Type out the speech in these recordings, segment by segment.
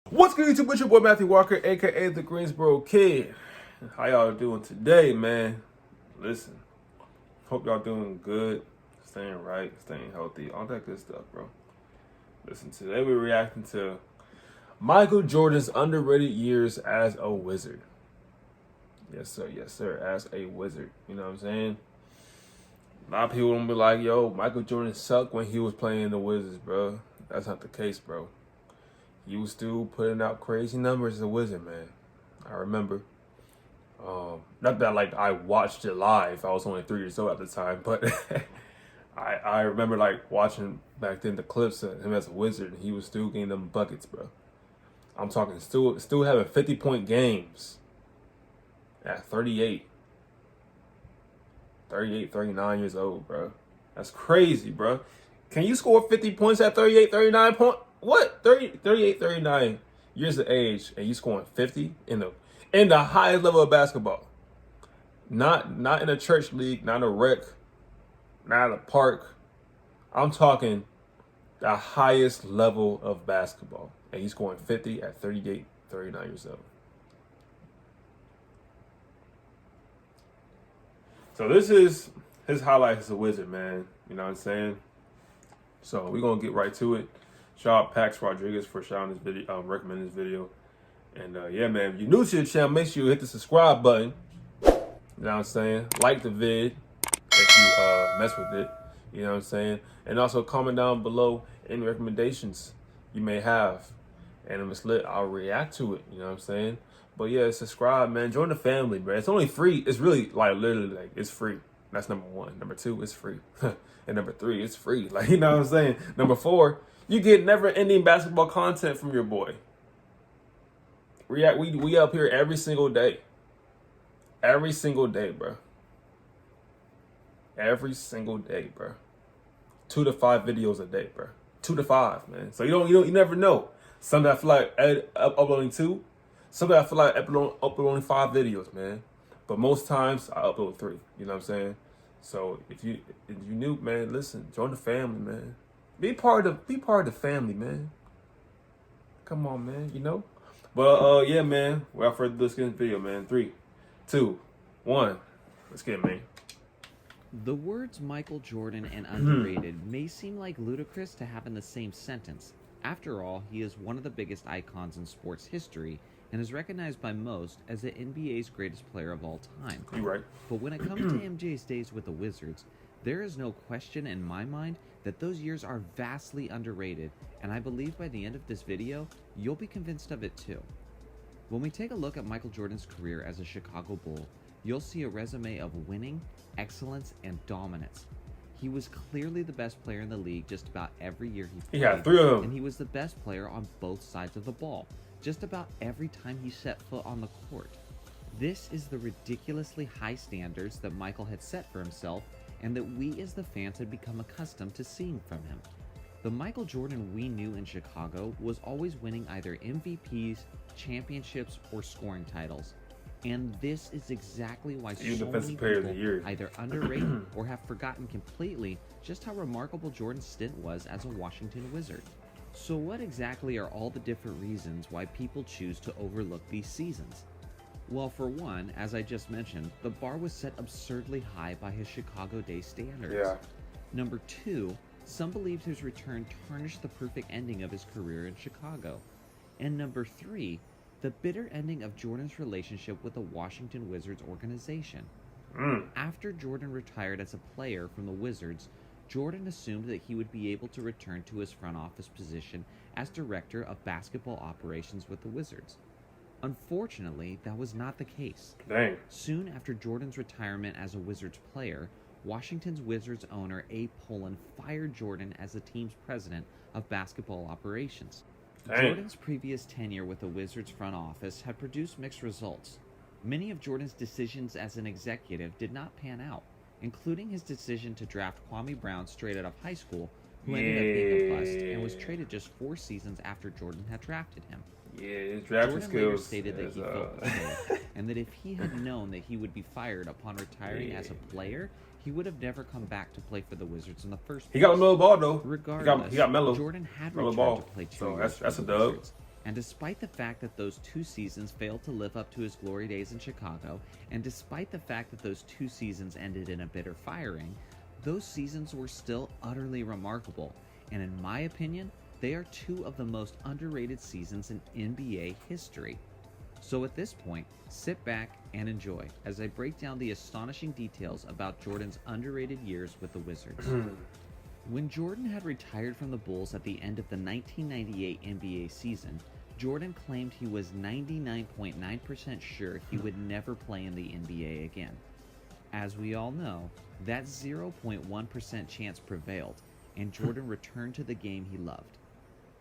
What's good, YouTube? It's your boy Matthew Walker, aka the Greensboro Kid. How y'all doing today, man? Listen, hope y'all doing good, staying right, staying healthy, all that good stuff, bro. Listen, today we're reacting to Michael Jordan's underrated years as a Wizard. Yes, sir, as a Wizard. You know what I'm saying? A lot of people gonna be like, yo, Michael Jordan sucked when he was playing the Wizards, bro. That's not the case, bro. He was still putting out crazy numbers as a Wizard, man. I remember. Not that like I watched it live. I was only 3 years old at the time, but I remember like watching back then the clips of him as a Wizard, and he was still getting them buckets, bro. I'm talking still having 50-point games at 39 years old, bro. That's crazy, bro. Can you score 50 points at 38, 39 point? What? 30, 38, 39 years of age, and you scoring 50 in the highest level of basketball. Not in a church league, not in a rec, not in a park. I'm talking the highest level of basketball. And he's scoring 50 at 38, 39 years old. So this is his highlights as a Wizard, man. You know what I'm saying? So we're gonna get right to it. Shout out Pax Rodriguez for shouting this video, recommending this video. And yeah, man, if you're new to the channel, make sure you hit the subscribe button. You know what I'm saying? Like the vid if you mess with it. You know what I'm saying? And also comment down below any recommendations you may have. And if it's lit, I'll react to it. You know what I'm saying? But yeah, subscribe, man. Join the family, bro. It's only free. It's really like literally like it's free. That's number one. Number two, it's free. And number three, it's free. Like, you know what I'm saying? Number four, you get never-ending basketball content from your boy. We up here every single day. Every single day, bro. Every single day, bro. 2 to 5 videos a day, bro. 2 to 5, man. So you never know. Sometimes I feel like uploading 2. Sometimes I feel like uploading 5 videos, man. But most times I upload 3. You know what I'm saying? So if you new, man, listen, join the family, man. Be part of the family, man. Come on, man. You know. But yeah, man. Without further ado, let's get in the video, man. 3, 2, 1. Let's get it, man. The words Michael Jordan and underrated may seem like ludicrous to have in the same sentence. After all, he is one of the biggest icons in sports history and is recognized by most as the NBA's greatest player of all time. You're right. But when it comes to MJ's days with the Wizards, there is no question in my mind that those years are vastly underrated, and I believe by the end of this video, you'll be convinced of it too. When we take a look at Michael Jordan's career as a Chicago Bull, you'll see a resume of winning, excellence, and dominance. He was clearly the best player in the league just about every year he played. He had 3 of them. And he was the best player on both sides of the ball, just about every time he set foot on the court. This is the ridiculously high standards that Michael had set for himself and that we as the fans had become accustomed to seeing from him. The Michael Jordan we knew in Chicago was always winning either MVPs, championships, or scoring titles. And this is exactly why so many people either underrate or have forgotten completely just how remarkable Jordan's stint was as a Washington Wizard. So what exactly are all the different reasons why people choose to overlook these seasons? Well, for one, as I just mentioned, the bar was set absurdly high by his Chicago Day standards. Yeah. Number two, some believed his return tarnished the perfect ending of his career in Chicago. And number three, the bitter ending of Jordan's relationship with the Washington Wizards organization. After Jordan retired as a player from the Wizards, Jordan assumed that he would be able to return to his front office position as director of basketball operations with the Wizards. Unfortunately, that was not the case. Dang. Soon after Jordan's retirement as a Wizards player, Washington's Wizards owner Abe Pollin fired Jordan as the team's president of basketball operations. Dang. Jordan's previous tenure with the Wizards front office had produced mixed results. Many of Jordan's decisions as an executive did not pan out, including his decision to draft Kwame Brown straight out of high school, who ended up being a bust and was traded just 4 seasons after Jordan had drafted him. Yeah, his drafting Jordan skills later stated that he felt betrayed, and that if he had known that he would be fired upon retiring as a player, he would have never come back to play for the Wizards in the first place. He got a mellow ball though. Regardless, he got mellow. Jordan had mellow returned ball. to play 2 So years that's for a the dub. Wizards, And despite the fact that those 2 seasons failed to live up to his glory days in Chicago, and despite the fact that those 2 seasons ended in a bitter firing, those seasons were still utterly remarkable, and in my opinion, they are 2 of the most underrated seasons in NBA history. So at this point, sit back and enjoy as I break down the astonishing details about Jordan's underrated years with the Wizards. When Jordan had retired from the Bulls at the end of the 1998 NBA season, Jordan claimed he was 99.9% sure he would never play in the NBA again. As we all know, that 0.1% chance prevailed, and Jordan returned to the game he loved.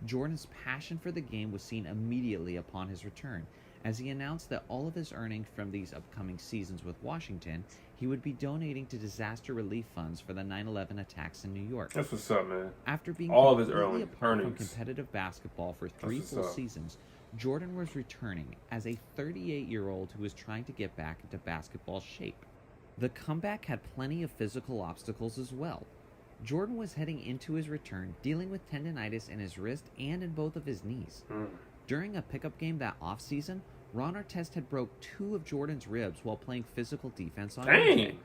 Jordan's passion for the game was seen immediately upon his return, as he announced that all of his earnings from these upcoming seasons with Washington, he would be donating to disaster relief funds for the 9/11 attacks in New York. That's what's up, man. After being all of his completely apart from earnings. competitive basketball for 3 full seasons, Jordan was returning as a 38-year-old who was trying to get back into basketball shape. The comeback had plenty of physical obstacles as well. Jordan was heading into his return dealing with tendinitis in his wrist and in both of his knees. During a pickup game that offseason, Ron Artest had broke 2 of Jordan's ribs while playing physical defense on Wednesday.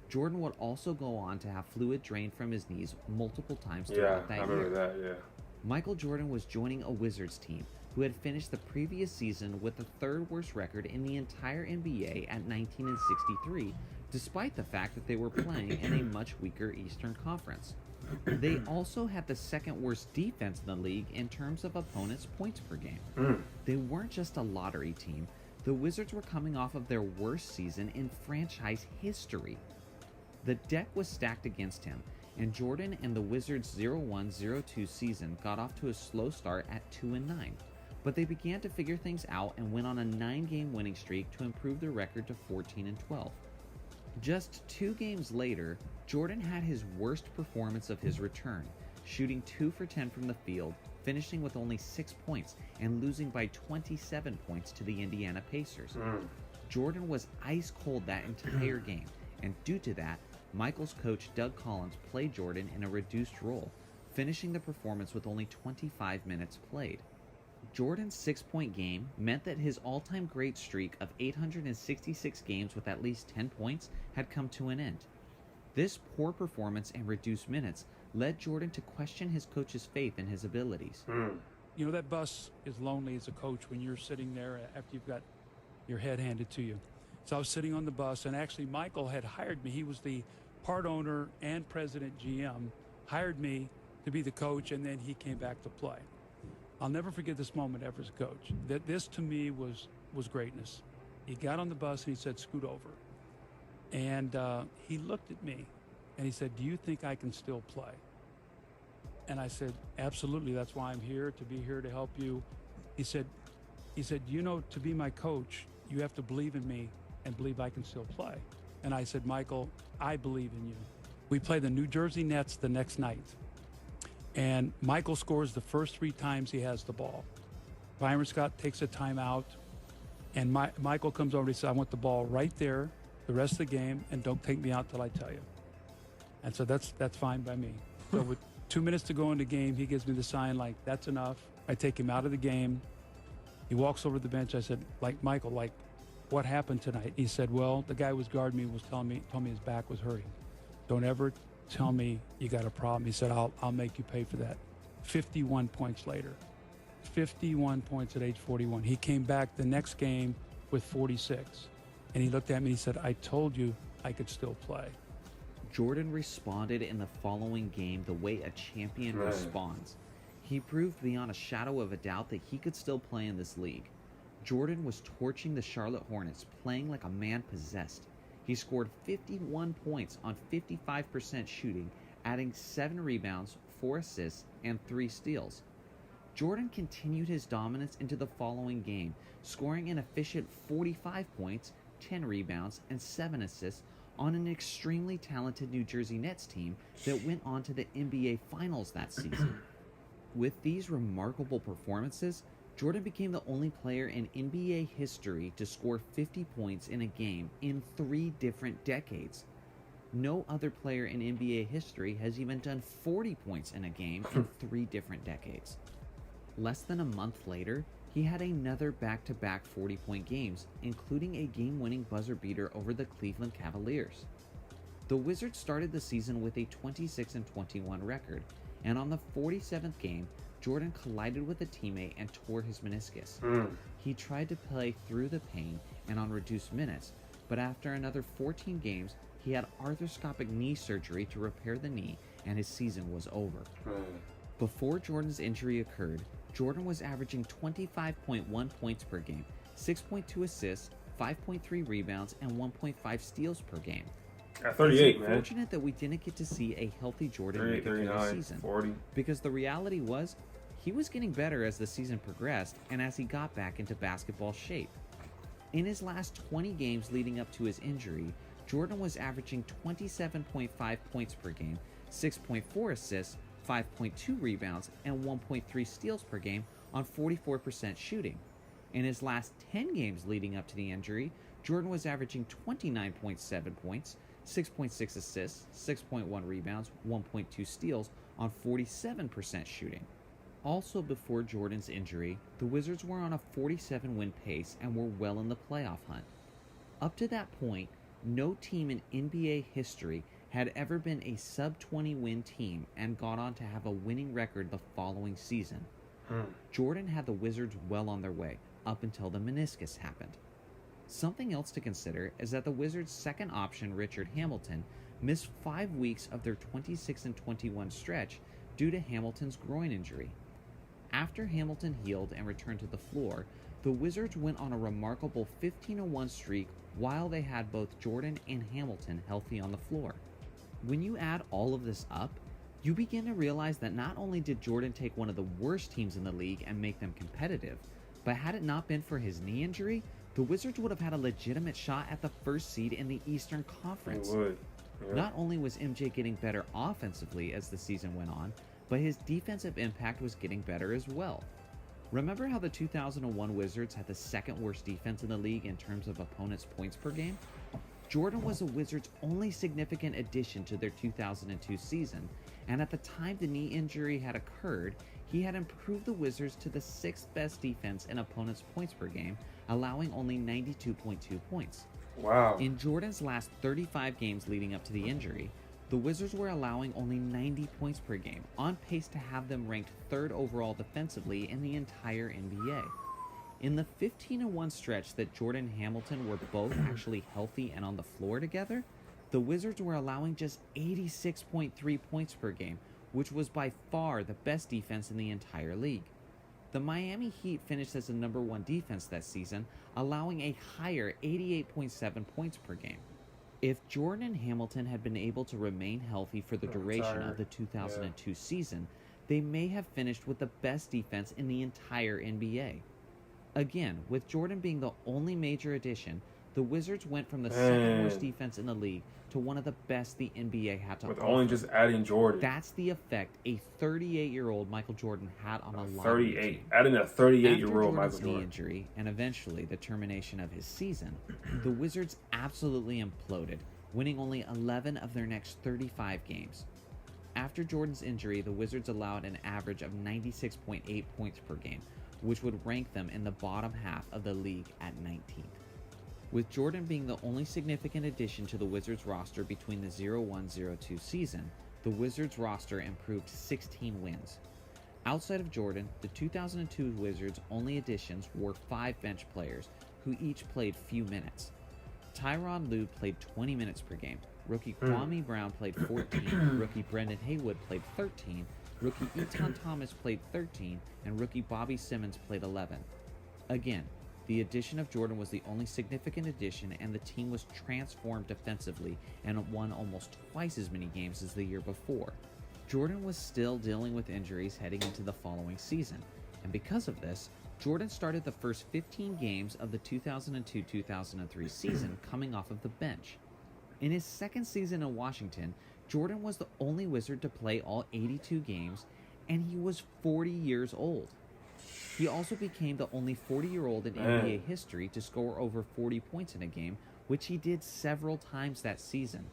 Jordan would also go on to have fluid drained from his knees multiple times throughout that year. I remember that, yeah. Michael Jordan was joining a Wizards team who had finished the previous season with the 3rd worst record in the entire NBA at 19-63, despite the fact that they were playing in a much weaker Eastern Conference. They also had the 2nd worst defense in the league in terms of opponents' points per game. They weren't just a lottery team. The Wizards were coming off of their worst season in franchise history. The deck was stacked against him, and Jordan and the Wizards' 0-1-0-2 season got off to a slow start at 2-9, but they began to figure things out and went on a 9-game winning streak to improve their record to 14-12. Just 2 games later, Jordan had his worst performance of his return, shooting 2 for 10 from the field, finishing with only 6 points and losing by 27 points to the Indiana Pacers. Jordan was ice cold that entire game, and due to that, Michael's coach Doug Collins played Jordan in a reduced role, finishing the performance with only 25 minutes played. Jordan's 6-point game meant that his all-time great streak of 866 games with at least 10 points had come to an end. This poor performance and reduced minutes led Jordan to question his coach's faith in his abilities. You know, that bus is lonely as a coach when you're sitting there after you've got your head handed to you. So I was sitting on the bus, and actually Michael had hired me. He was the part owner and president GM, hired me to be the coach, and then he came back to play. I'll never forget this moment ever as a coach. This to me was greatness. He got on the bus and he said, "Scoot over." And he looked at me and he said, "Do you think I can still play?" And I said, "Absolutely. That's why I'm here, to be here to help you." He said, "You know, to be my coach, you have to believe in me and believe I can still play." And I said, "Michael, I believe in you." We play the New Jersey Nets the next night. And Michael scores the first 3 times he has the ball. Byron Scott takes a timeout, and Michael comes over and he says, "I want the ball right there the rest of the game, and don't take me out till I tell you." And so that's fine by me. So with 2 minutes to go in the game, he gives me the sign like, "That's enough." I take him out of the game. He walks over to the bench. I said, "Michael, what happened tonight?" He said, "Well, the guy who was guarding me was told me his back was hurting. Don't ever tell me you got a problem." He said, I'll make you pay for that." 51 points later. 51 points at age 41. He came back the next game with 46. And he looked at me and he said, "I told you I could still play." Jordan responded in the following game the way a champion responds. He proved beyond a shadow of a doubt that he could still play in this league. Jordan was torching the Charlotte Hornets, playing like a man possessed. He scored 51 points on 55% shooting, adding 7 rebounds, 4 assists, and 3 steals. Jordan continued his dominance into the following game, scoring an efficient 45 points, 10 rebounds, and 7 assists on an extremely talented New Jersey Nets team that went on to the NBA Finals that season. With these remarkable performances, Jordan became the only player in NBA history to score 50 points in a game in 3 different decades. No other player in NBA history has even done 40 points in a game in 3 different decades. Less than a month later, he had another back-to-back 40-point games, including a game-winning buzzer beater over the Cleveland Cavaliers. The Wizards started the season with a 26-21 record, and on the 47th game, Jordan collided with a teammate and tore his meniscus. He tried to play through the pain and on reduced minutes, but after another 14 games, he had arthroscopic knee surgery to repair the knee, and his season was over. Before Jordan's injury occurred, Jordan was averaging 25.1 points per game, 6.2 assists, 5.3 rebounds, and 1.5 steals per game. At 38, it's man. Unfortunate that we didn't get to see a healthy Jordan make it through the season. 40. Because the reality was, he was getting better as the season progressed and as he got back into basketball shape. In his last 20 games leading up to his injury, Jordan was averaging 27.5 points per game, 6.4 assists, 5.2 rebounds, and 1.3 steals per game on 44% shooting. In his last 10 games leading up to the injury, Jordan was averaging 29.7 points, 6.6 assists, 6.1 rebounds, 1.2 steals on 47% shooting. Also before Jordan's injury, the Wizards were on a 47-win pace and were well in the playoff hunt. Up to that point, no team in NBA history had ever been a sub-20 win team and got on to have a winning record the following season. Jordan had the Wizards well on their way, up until the meniscus happened. Something else to consider is that the Wizards' second option, Richard Hamilton, missed 5 weeks of their 26-21 stretch due to Hamilton's groin injury. After Hamilton healed and returned to the floor, the Wizards went on a remarkable 15-1 streak while they had both Jordan and Hamilton healthy on the floor. When you add all of this up, you begin to realize that not only did Jordan take one of the worst teams in the league and make them competitive, but had it not been for his knee injury, the Wizards would have had a legitimate shot at the first seed in the Eastern Conference. They would. Yeah. Not only was MJ getting better offensively as the season went on, but his defensive impact was getting better as well. Remember how the 2001 Wizards had the second worst defense in the league in terms of opponents' points per game? Jordan was the Wizards' only significant addition to their 2002 season, and at the time the knee injury had occurred, he had improved the Wizards to the 6th best defense in opponents' points per game, allowing only 92.2 points. Wow. In Jordan's last 35 games leading up to the injury, the Wizards were allowing only 90 points per game, on pace to have them ranked 3rd overall defensively in the entire NBA. In the 15-1 stretch that Jordan and Hamilton were both actually healthy and on the floor together, the Wizards were allowing just 86.3 points per game, which was by far the best defense in the entire league. The Miami Heat finished as the number 1 defense that season, allowing a higher 88.7 points per game. If Jordan and Hamilton had been able to remain healthy for the duration of the 2002 season, they may have finished with the best defense in the entire NBA. Again, with Jordan being the only major addition, the Wizards went from the second worst defense in the league to one of the best the NBA had to offer. With only just adding Jordan. That's the effect a 38-year-old Michael Jordan had on a lot 38. Adding a 38-year-old Michael Jordan's Jordan. knee injury and eventually the termination of his season, the Wizards absolutely imploded, winning only 11 of their next 35 games. After Jordan's injury, the Wizards allowed an average of 96.8 points per game, which would rank them in the bottom half of the league at 19th. With Jordan being the only significant addition to the Wizards roster between the 01-02 season, the Wizards roster improved 16 wins. Outside of Jordan, the 2002 Wizards' only additions were 5 bench players, who each played few minutes. Tyronn Lue played 20 minutes per game, rookie Kwame Brown played 14, rookie Brendan Haywood played 13, rookie Etan Thomas played 13, and rookie Bobby Simmons played 11. Again, the addition of Jordan was the only significant addition, and the team was transformed defensively and won almost twice as many games as the year before. Jordan was still dealing with injuries heading into the following season, and because of this, Jordan started the first 15 games of the 2002-2003 season coming off of the bench. In his second season in Washington, Jordan was the only Wizard to play all 82 games, and he was 40 years old. He also became the only 40-year-old in NBA history to score over 40 points in a game, which he did several times that season.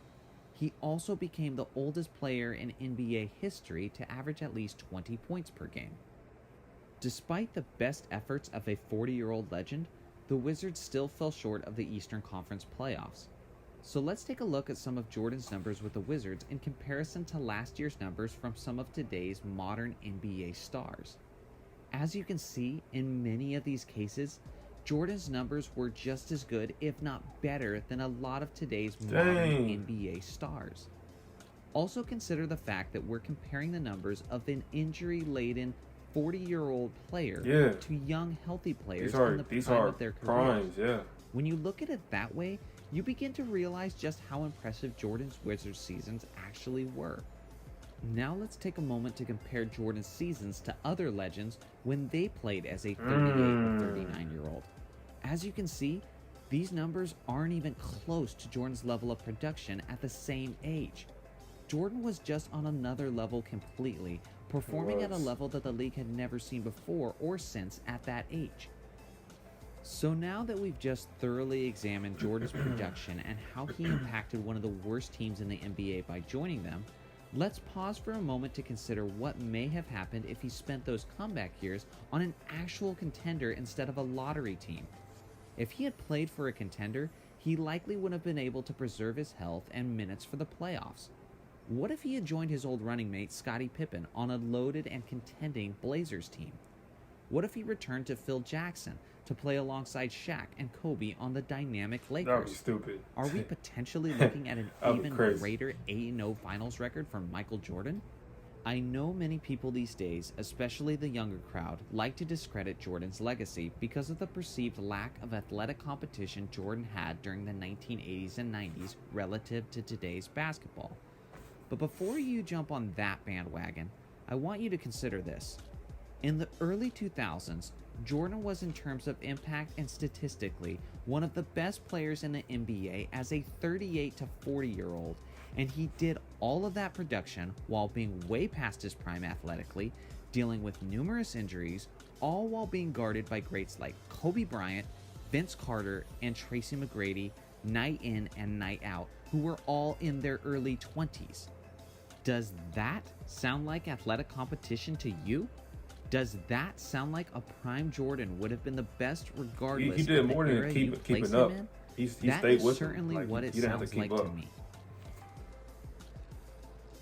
He also became the oldest player in NBA history to average at least 20 points per game. Despite the best efforts of a 40-year-old legend, the Wizards still fell short of the Eastern Conference playoffs. So let's take a look at some of Jordan's numbers with the Wizards in comparison to last year's numbers from some of today's modern NBA stars. As you can see, in many of these cases, Jordan's numbers were just as good, if not better, than a lot of today's modern NBA stars. Also consider the fact that we're comparing the numbers of an injury-laden 40-year-old player to young, healthy players in the prime of their careers. When you look at it that way, you begin to realize just how impressive Jordan's Wizards seasons actually were. Now let's take a moment to compare Jordan's seasons to other legends when they played as a 38 or 39-year-old. As you can see, these numbers aren't even close to Jordan's level of production at the same age. Jordan was just on another level completely, performing at a level that the league had never seen before or since at that age. So now that we've just thoroughly examined Jordan's production and how he impacted one of the worst teams in the NBA by joining them, let's pause for a moment to consider what may have happened if he spent those comeback years on an actual contender instead of a lottery team. If he had played for a contender, he likely would have been able to preserve his health and minutes for the playoffs. What if he had joined his old running mate Scottie Pippen on a loaded and contending Blazers team? What if he returned to Phil Jackson to play alongside Shaq and Kobe on the dynamic Lakers? That would be stupid. Are we potentially looking at an even greater 8-0 finals record for Michael Jordan? I know many people these days, especially the younger crowd, like to discredit Jordan's legacy because of the perceived lack of athletic competition Jordan had during the 1980s and 90s relative to today's basketball. But before you jump on that bandwagon, I want you to consider this. In the early 2000s, Jordan was, in terms of impact and statistically, one of the best players in the NBA as a 38 to 40-year-old, and he did all of that production while being way past his prime athletically, dealing with numerous injuries, all while being guarded by greats like Kobe Bryant, Vince Carter, and Tracy McGrady, night in and night out, who were all in their early 20s. Does that sound like athletic competition to you? Does that sound like a prime Jordan would have been the best regardless he did of the more era than you keeping place up. him in? He That stayed is with certainly him. what it he didn't have sounds to keep like up. to me.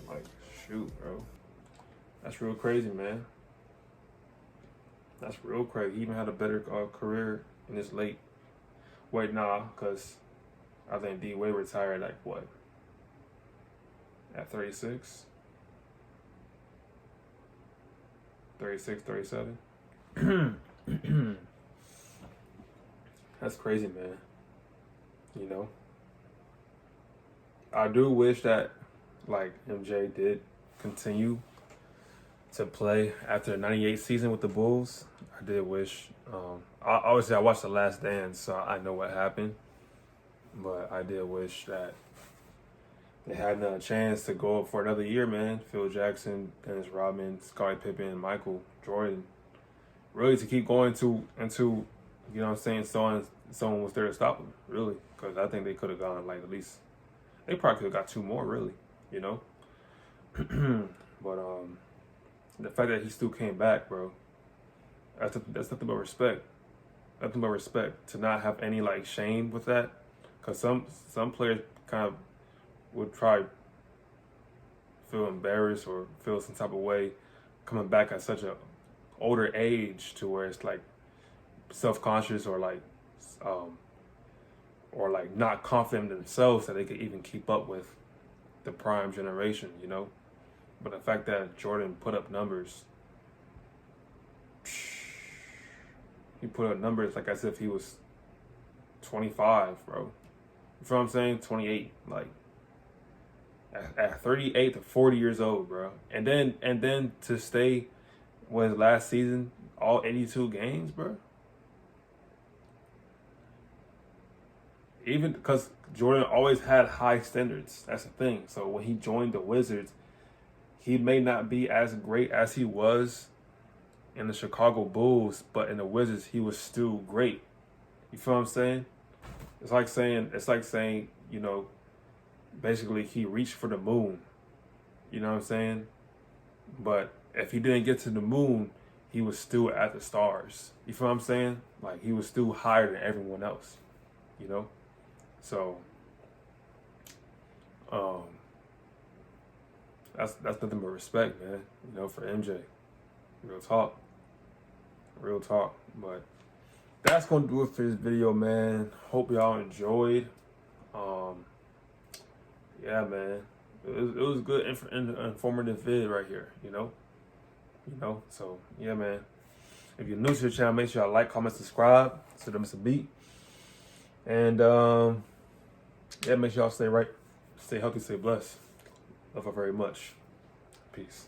Like, shoot, bro. That's real crazy, man. That's real crazy. He even had a better career in his late. Wait, nah, because I think D-Wade retired like what? At 36? 36, 37? That's crazy, man. You know? I do wish that, like, MJ did continue to play after the 98 season with the Bulls. I did wish. Obviously, I watched The Last Dance, so I know what happened. But I did wish that they had another chance to go up for another year, man. Phil Jackson, Dennis Rodman, Scottie Pippen, Michael Jordan. Really to keep going into, you know what I'm saying, someone was there to stop them, really. Because I think they could have gone, like, at least, they probably could have got two more, really, you know? But the fact that he still came back, bro, that's nothing but respect. Nothing but respect. To not have any, like, shame with that. Because some players kind of would probably feel embarrassed or feel some type of way coming back at such a older age to where it's like self-conscious or like not confident in themselves that they could even keep up with the prime generation, you know. But the fact that Jordan put up numbers, he put up numbers like as if he was 25, bro. You feel what I'm saying? 28, like at 38 to 40 years old, bro. And then to stay with last season, all 82 games, bro. Even because Jordan always had high standards. That's the thing. So when he joined the Wizards, he may not be as great as he was in the Chicago Bulls, but in the Wizards, he was still great. You feel what I'm saying? It's like saying, you know, basically he reached for the moon. You know what I'm saying? But if he didn't get to the moon, he was still at the stars. You feel what I'm saying? Like, he was still higher than everyone else, you know? So, that's nothing but respect, man, you know, for MJ. Real talk. Real talk. But that's going to do it for this video, man. Hope y'all enjoyed. Yeah, man. It was good, informative vid right here, you know? So, yeah, man. If you're new to the channel, make sure y'all like, comment, subscribe so don't miss a beat. And, yeah, make sure y'all stay right, stay healthy, stay blessed. Love you very much. Peace.